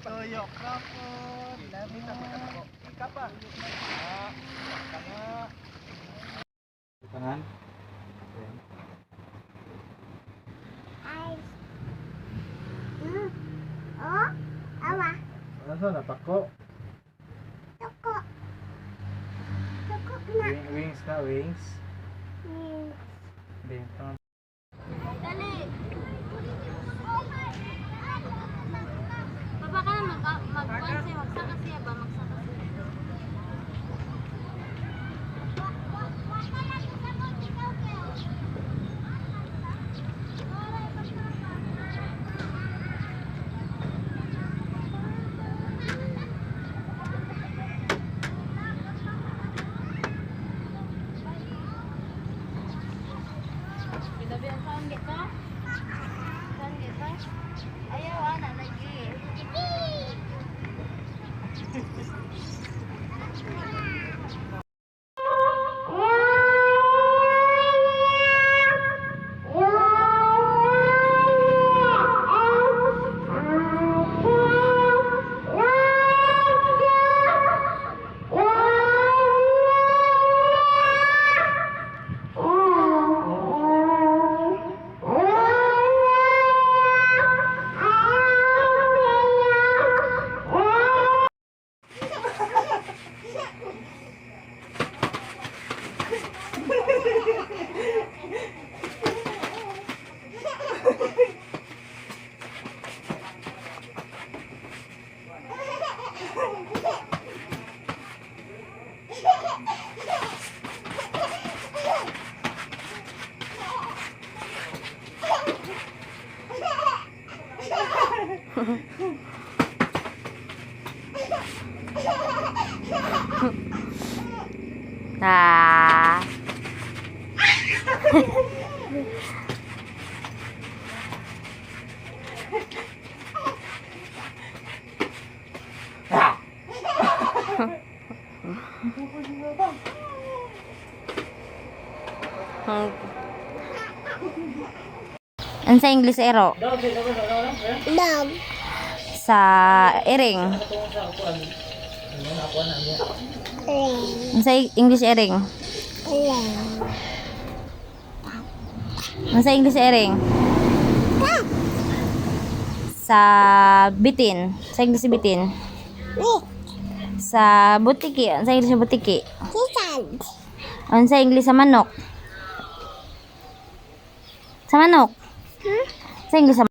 Tuyok ka po. Ika pa. Tangan. Oh, awa. Ano na pako? Toko. Toko na. Wings na wings. Hmm. Bentang. Dali. Baba ka na mag-konse, magsaka siya ba? Magsaka siya. Gabi ang saan kita? Saan kita? Ayaw, anak lagi. Ah. Ano sa English ero? Dog. Sa ering. Ano sa English ering? Ano sa English ering? Sa bitin. Sa English bitin. Sa butiki. Ano sa English butiki? Ano sa English sa manok? Sa manok? Sa English sa